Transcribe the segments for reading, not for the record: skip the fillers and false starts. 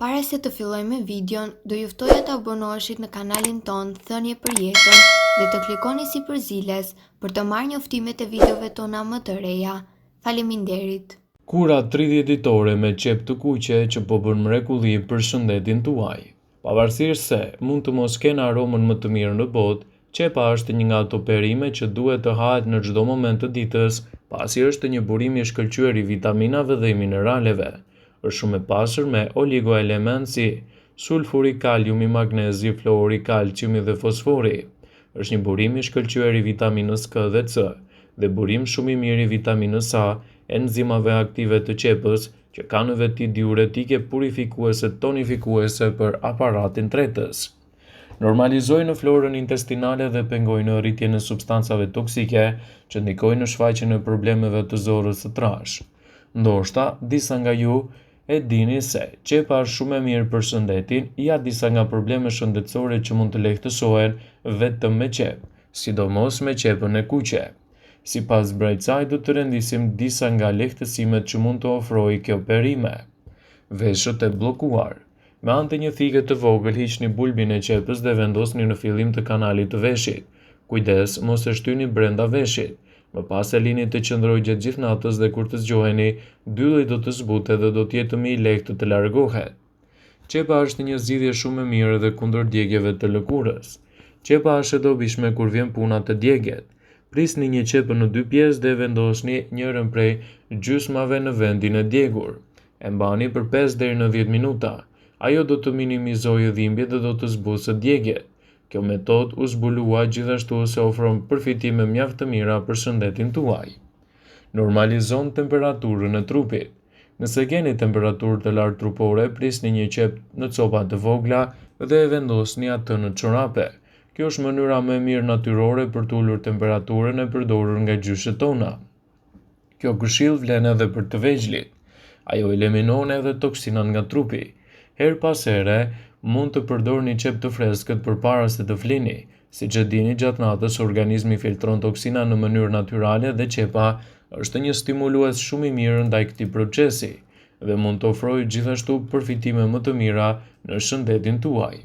Para se të fillojmë me videon, do ju ftoja të abonoheshit në kanalin ton Thënie për Jetën dhe të klikoni si përziles për të marrë njoftimet e videove tona më të reja. Faleminderit. Kura 30 ditore me qep të kuqe që po bën mrekulli për shëndetin tuaj. Pavarësisht se mund të mos kenë aromën më të mirë në botë, qepa është një nga ato perime që duhet të hahet në çdo moment të ditës, pasi është një burim i shkëlqyer i vitaminave dhe i mineraleve. Është shumë e pasur me oligoelementë si sulfuri, kaliumi, magnezi, fluori, kalciumi dhe fosfori. Është një burim i shkëlqyer i vitaminës K dhe C dhe burim shumë i mirë i vitaminës A, enzimave aktive të qepës që ka në veti diuretike purifikuese tonifikuese për aparatin tretës. Normalizojnë florën intestinale dhe pengojnë rritjen e substancave toksike që ndikojnë në shfaqjen e problemeve të zorës së trashë. Ndoshta disa nga ju e dini se qepa është shumë e mirë për shëndetin, ja disa nga probleme shëndetësore që mund të lehtësohen vetëm me qep, sidomos me qepën e kuqe. Sipas Brajcaj do të rendisim disa nga lehtësimet që mund të ofrojë kjo perime. Veshët e bllokuar. Me anë të një thike të vogël hiqni bulbin e qepës dhe vendosni në fillim të kanalit të veshit. Kujdes mos e shtyni brenda veshit. Më pas e lini të qëndrojë gjatë gjithë natës dhe kur të zgjoheni, ylli do të zbutet dhe do të jetë më i lehtë të largohet. Qepa është një zgjidhje shumë e mirë edhe kundër djegjeve të lëkurës. Qepa është e dobishme kur vjen puna te djegjet. Prisni një qepë në 2 pjesë dhe vendosni njërin prej gjysmave në vendin e djegur. E mbani për 5 deri në 10 minuta. Ajo do të minimizojë dhimbjet dhe do të zbusë djegjet. Kjo metodë u zbulua gjithashtu se ofron përfitime mjaft të mira për shëndetin tuaj. Normalizon temperaturën e trupit. Nëse keni temperaturë të lartë trupore, prisni një qep në copa të vogla dhe e vendosni atë në çorape. Kjo është mënyra më e mirë natyrore për të ulur temperaturën e përdorur nga gjyshet tona. Kjo këshill vlen edhe për të vegjëlit. Ajo eliminon edhe toksinat nga trupi. Her pas here, mund të përdorni qep të freskët përpara se të flini. Siç e dini, gjatë natës organizmi filtron toksina në mënyrë natyrale dhe qepa është një stimulues shumë i mirë ndaj këtij procesi dhe mund të ofrojë gjithashtu përfitime më të mira në shëndetin tuaj.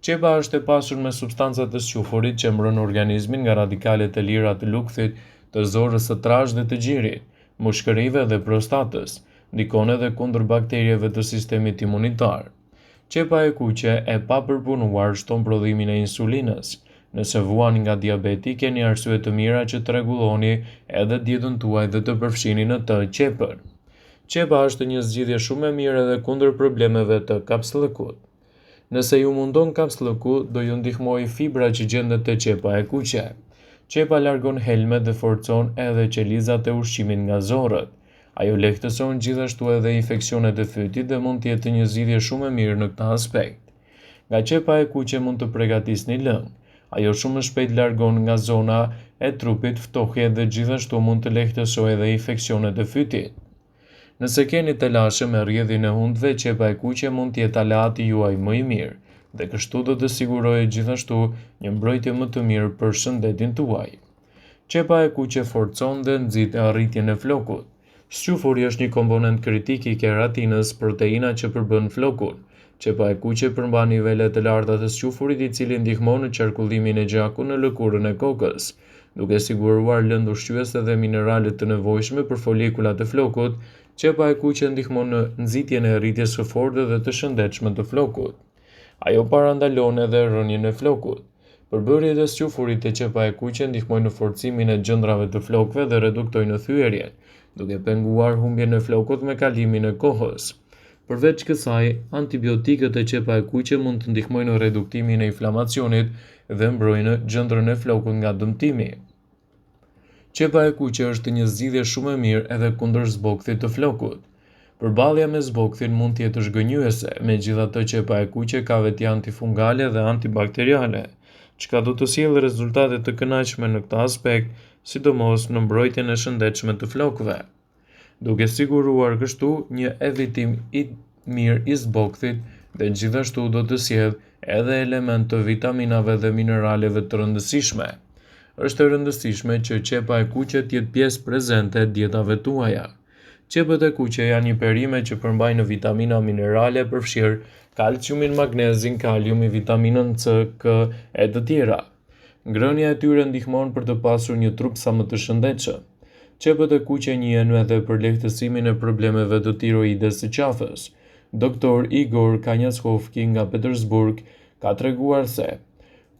Qepa është e pasur me substanca të sqyfurit që mbron organizmin nga radikalet e lira të lukthit, të zorës së trashë dhe të gjirit, mushkërive dhe prostatës. Ndikon edhe kundër bakterieve të sistemit imunitar. Qepa e kuqe e papërpunuar shton prodhimin e insulinës. Nëse vuani nga diabeti, keni arsye të mira që të rregulloni edhe dietën tuaj dhe të përfshini në të qepën. Qepa është një zgjidhje shumë e mirë edhe kundër problemeve të kapsllëkut. Nëse ju mundon kapsllëku, do ju ndihmojë fibra që gjendet te qepa e kuqe. Qepa largon helmet dhe forcon edhe qelizat e ushqimit nga zorët. Ajo lehtëson gjithashtu edhe infeksionet e fytit dhe mund të jetë një zgjidhje shumë e mirë në këtë aspekt. Nga qepa e kuqe mund të përgatisni lëng. Ajo shumë shpejt largon nga zona e trupit ftohje dhe gjithashtu mund të lehtësojë edhe infeksionet e fytit. Nëse keni telashe me rrjedhin e hundëve, qepa e kuqe mund të jetë aleati juaj më i mirë dhe kështu do të sigurojë gjithashtu një mbrojtje më të mirë për shëndetin tuaj. Qepa e kuqe forcon dhe nxit arritjen e flokut. Sqyfuri është një komponent kritik i keratinës, proteina që përbën flokun. Qepa e kuqe përmban nivele të larta të sqyfurit i cili ndihmon në qarkullimin e gjakut në lëkurën e kokës, duke siguruar lëndë ushqyese dhe mineralet të nevojshme për folikulat e flokut. Qepa e kuqe ndihmon në nxitjen e rritjes së fortë dhe të shëndetshme të flokut. Ajo parandalon edhe rënien e flokut. Përbërjet e sqyfurit te qepa e kuqe ndihmojnë në forcimin e gjendrave të flokëve dhe reduktojnë thyerjen, duke penguar humbjen e flokut me kalimin e kohës. Përveç kësaj, antibiotikët e qepa e kuqe mund të ndihmojnë në reduktimin e inflamacionit dhe mbrojnë gjendrën e flokut nga dëmtimi. Qepa e kuqe është një zgjidhje shumë e mirë edhe kundër zbokthit të flokut. Përballja me zbokthin mund të jetë zhgënjyese, megjithatë qepa e kuqe ka veti antifungale dhe antibakteriale, çka do të sjellë rezultate të kënaqshme në këtë aspekt, sidomos në mbrojtjen e shëndetshme të flokëve, duke siguruar kështu një evitim i mirë i zbokthit dhe gjithashtu do të sjellë edhe element të vitaminave dhe mineraleve të rëndësishme. Është e rëndësishme që qepa e kuqe të jetë pjesë prezente e dietave tuaja. Qepët e kuqe janë një perime që përmbajnë vitamina minerale përfshirë kalciumin, magnezin, kaliumin, vitaminën C, K e të tjera. Ngrënia e tyre ndihmon për të pasur një trup sa më të shëndetshëm. Qepët e kuqe njihen edhe për lehtësimin e problemeve të tiroides së qafës. Doktor Igor Kanyatskovski nga Petersburg ka treguar se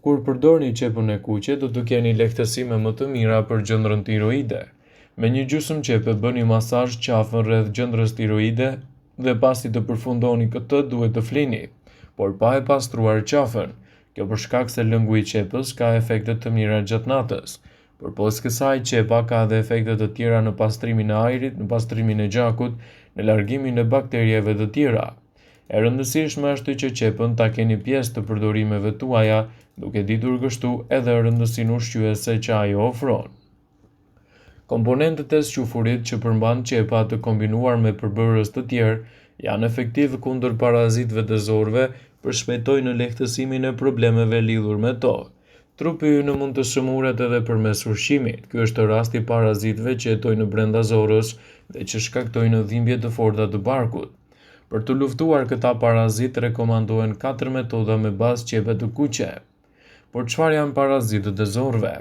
kur përdorni qepën e kuqe do të keni lehtësime më të mira për gjendrën tiroide. Me një gjysmë qepe bëni masazh qafën rreth gjendrës tiroide dhe pasi të përfundoni këtë duhet të flini, por pa e pastruar qafën. Kjo për shkak se lëngu i qepës ka efekte të mira gjatë natës. Përpos kësaj, qepa ka edhe efekte të tjera në pastrimin e ajrit, në pastrimin e gjakut, në largimin e bakterieve të tjera. E rëndësishme është që qepën ta keni pjesë të përdorimeve tuaja, duke ditur kështu edhe rëndësinë ushqyese që ajo ofron. Komponentët e sqyfurit që përmban qepa të kombinuar me përbërës të tjerë janë efektiv kundër parazitëve të zorëve për shpejtojnë lehtësimin e problemeve lidhur me to. Trupi ynë mund të shëmuret edhe përmes ushqimit. Ky është rasti i parazitëve që jetojnë brenda zorës dhe që shkaktojnë dhimbje të forta të barkut. Për të luftuar këta parazitë rekomandohen 4 metoda me bazë qepe të kuqe. Por çfarë janë parazitët e zorëve?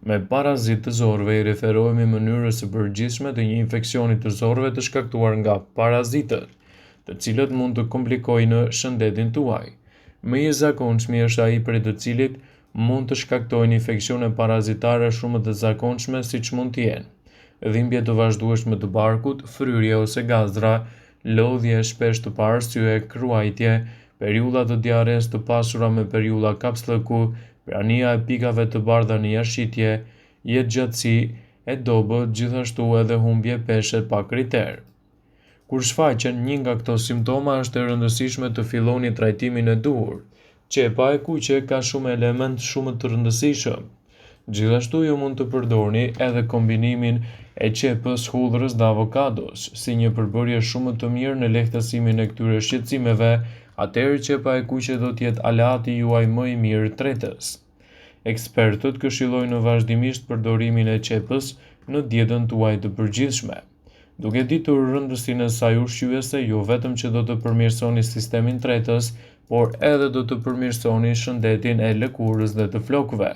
Me parazitë të zorëve i referohemi mënyrës së përgjithshme të një infeksioni të zorëve të shkaktuar nga parazitët, të cilët mund të komplikojnë shëndetin tuaj. Më i zakonshmi është ai prej të cilit mund të shkaktojnë infeksione parazitare shumë të zakonshme siç mund të jenë dhimbje të vazhdueshme të barkut, fryrje ose gazra, lodhje shpesh të pa arsye, kruajtje, periudha të diares të pasura me periudha kapslëku, prania e pikave të bardha në jashitje, jetëgjatësi e dobët, gjithashtu edhe humbje peshe pa kriter. Kur shfaqen një nga këto simptoma, është e rëndësishme të filloni trajtimin e duhur. Qepa e kuqe ka shumë element shumë të rëndësishëm. Gjithashtu ju mund të përdorni edhe kombinimin e qepës, hudhrës dhe avokados, si një përbërje shumë të mirë në lehtësimin e këtyre shqetësimeve, atëherë qepa e kuqe do të jetë aleati juaj më i mirë tretës. Ekspertët këshillojnë vazhdimisht përdorimin e qepës në dietën tuaj të përgjithshme. Duke ditur rëndësinë e saj ushqyese, jo vetëm që do të përmirësoni sistemin tretës, por edhe do të përmirësoni shëndetin e lëkurës dhe të flokëve.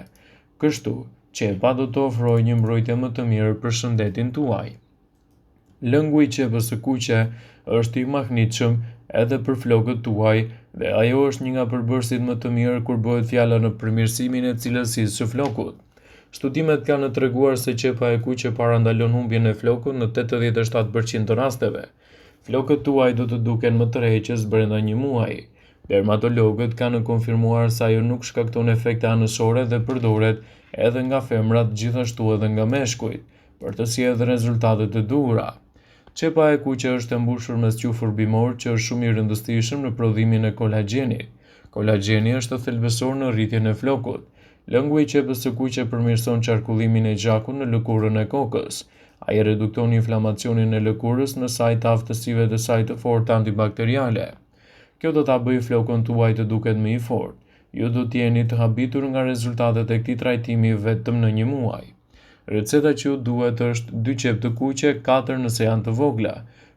Kështu, qepa do të ofrojë një mbrojtje më të mirë për shëndetin tuaj. Lëngu i qepës së kuqe është i mahnitshëm edhe për flokët tuaj dhe ajo është një nga përbërësit më të mirë kur bëhet fjala në përmirësimin e cilësisë së flokut. Studimet kanë treguar se qepa e kuqe parandalon humbjen e flokut në 87% të rasteve. Flokët tuaj do të duken më të rreqës brenda një muaji. Dermatologët kanë konfirmuar se ajo nuk shkakton efekte anësore dhe përdoret edhe nga femrat, gjithashtu edhe nga meshkujt, për të sjellë rezultate të duhura. Qepa e kuqe është e mbushur me squfur bimor që është shumë i rëndësishëm në prodhimin e kolagjenit. Kolagjeni është thelbësor në rritjen e flokut. Lëngu i qepës së kuqe përmirëson qarkullimin e gjakut në lëkurën e kokës. Ai redukton inflamacionin e lëkurës në sajt të aftësive të saj të forta antibakteriale. Kjo do ta bëjë flokun tuaj të duket më i fortë. Ju do të jeni të habitur nga rezultatet e këtij trajtimi vetëm në një muaj. Receta që ju duhet është 2 qepë të kuqe, 4 nëse janë të vogla.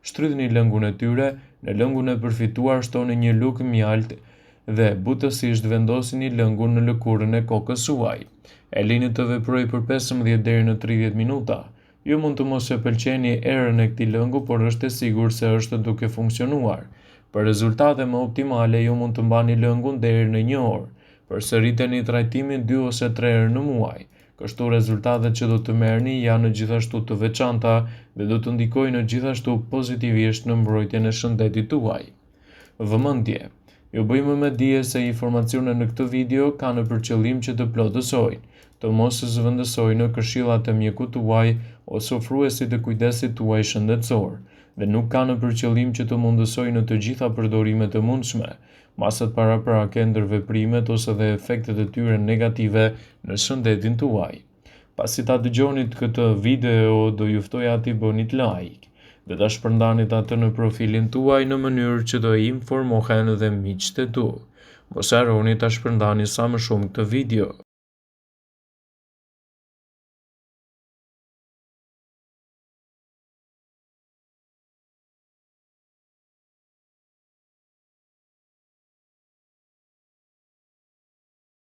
Shtrydhni lëngun e tyre, në lëngun e përfituar shtoni një lugë mjalt dhe butësisht vendosini lëngun në lëkurën e kokës suaj. E lini të veprojë për 15 deri në 30 minuta. Ju mund të mos e pëlqeni erën e këtij lëngu, por është e sigurt se është duke funksionuar. Për rezultate më optimale, ju mund të mbani lëngun deri në 1 orë. Përsëriteni trajtimin 2 ose 3 herë në muaj. Kështu rezultatet që do të merrni janë gjithashtu të veçanta dhe do të ndikojnë gjithashtu pozitivisht në mbrojtjen e shëndetit tuaj. Vëmendje. Ju bëjmë me dije se informacionet në këtë video kanë për qëllim që të plotësojnë, të mos zëvendësojnë këshillat e mjekut tuaj ose ofruesit të kujdesit tuaj shëndetësor, dhe nuk kanë për qëllim që të mundësojnë të gjitha përdorimet e mundshme, masat paraprake, ndërveprimet ose dhe efektet e tyre negative në shëndetin tuaj. Pasi ta dëgjonit këtë video, do ju ftoja t'i bënit like dhe ta shpërndanit atë në profilin tuaj në mënyrë që do informohen dhe miqtë e tu. Mos harroni ta shpërndani sa më shumë këtë video.